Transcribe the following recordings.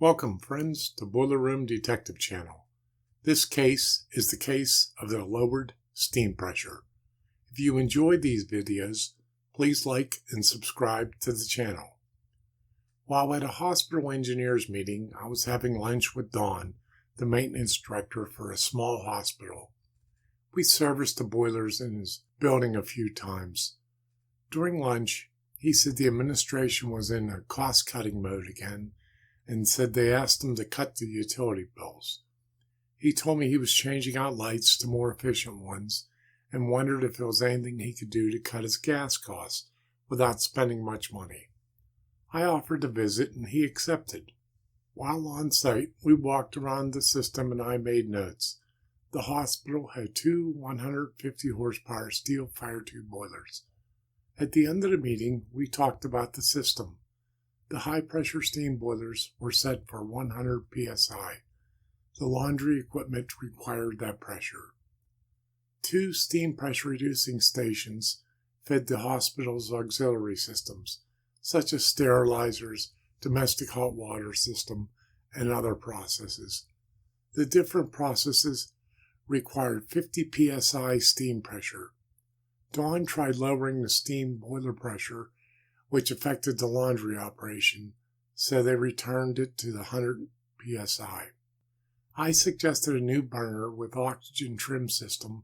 Welcome, friends, to Boiler Room Detective Channel. This case is the case of the lowered steam pressure. If you enjoyed these videos, please like and subscribe to the channel. While at a hospital engineers meeting, I was having lunch with Don, the maintenance director for a small hospital. We serviced the boilers in his building a few times. During lunch, he said the administration was in a cost-cutting mode again, and said they asked him to cut the utility bills. He told me he was changing out lights to more efficient ones and wondered if there was anything he could do to cut his gas costs without spending much money. I offered to visit and he accepted. While on site, we walked around the system and I made notes. The hospital had two 150 horsepower steel fire tube boilers. At the end of the meeting, we talked about the system. The high-pressure steam boilers were set for 100 psi. The laundry equipment required that pressure. Two steam pressure-reducing stations fed the hospital's auxiliary systems, such as sterilizers, domestic hot water system, and other processes. The different processes required 50 psi steam pressure. Don tried lowering the steam boiler pressure, which affected the laundry operation, so they returned it to the 100 psi. I suggested a new burner with oxygen trim system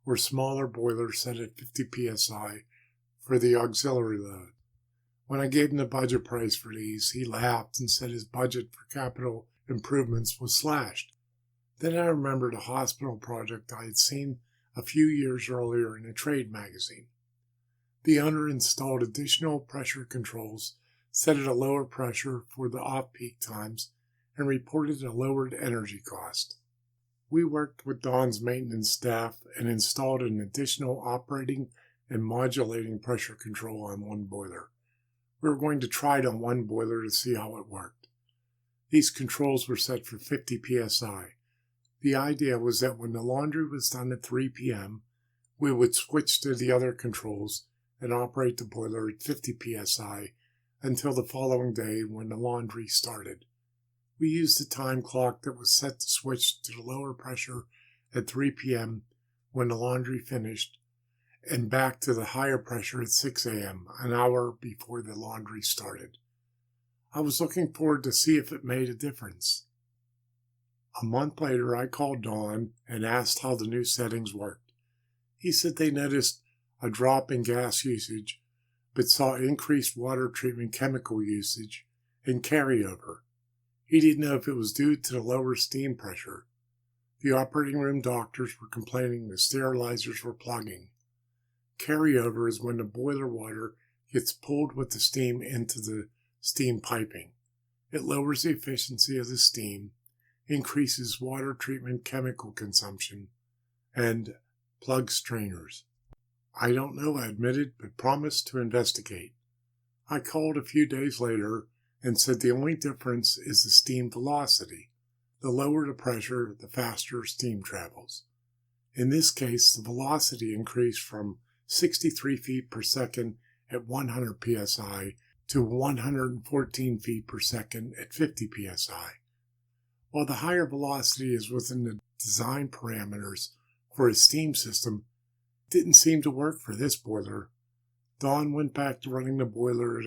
or smaller boiler set at 50 psi for the auxiliary load. When I gave him the budget price for these, he laughed and said his budget for capital improvements was slashed. Then I remembered a hospital project I had seen a few years earlier in a trade magazine. The owner installed additional pressure controls set at a lower pressure for the off-peak times and reported a lowered energy cost. We worked with Don's maintenance staff and installed an additional operating and modulating pressure control on one boiler. We were going to try it on one boiler to see how it worked. These controls were set for 50 psi. The idea was that when the laundry was done at 3 p.m., we would switch to the other controls and operate the boiler at 50 psi until the following day when the laundry started. We used a time clock that was set to switch to the lower pressure at 3 p.m. when the laundry finished and back to the higher pressure at 6 a.m., an hour before the laundry started. I was looking forward to see if it made a difference. A month later, I called Don and asked how the new settings worked. He said they noticed a drop in gas usage, but saw increased water treatment chemical usage and carryover. He didn't know if it was due to the lower steam pressure. The operating room doctors were complaining the sterilizers were plugging. Carryover is when the boiler water gets pulled with the steam into the steam piping. It lowers the efficiency of the steam, increases water treatment chemical consumption, and plugs strainers. I don't know, I admitted, but promised to investigate. I called a few days later and said the only difference is the steam velocity. The lower the pressure, the faster steam travels. In this case, the velocity increased from 63 feet per second at 100 psi to 114 feet per second at 50 psi. While the higher velocity is within the design parameters for a steam system, didn't seem to work for this boiler. Don went back to running the boiler at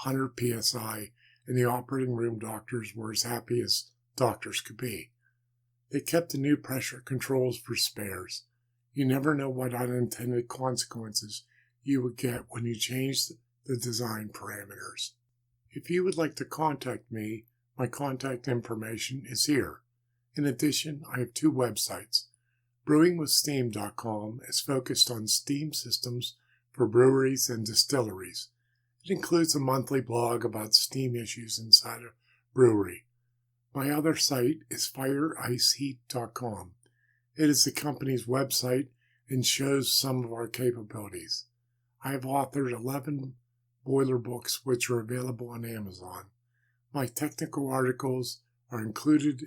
100 psi, and the operating room doctors were as happy as doctors could be. They kept the new pressure controls for spares. You never know what unintended consequences you would get when you change the design parameters. If you would like to contact me, my contact information is here. In addition, I have two websites. BrewingWithSteam.com is focused on steam systems for breweries and distilleries. It includes a monthly blog about steam issues inside a brewery. My other site is FireIceHeat.com. It is the company's website and shows some of our capabilities. I have authored 11 boiler books which are available on Amazon. My technical articles are included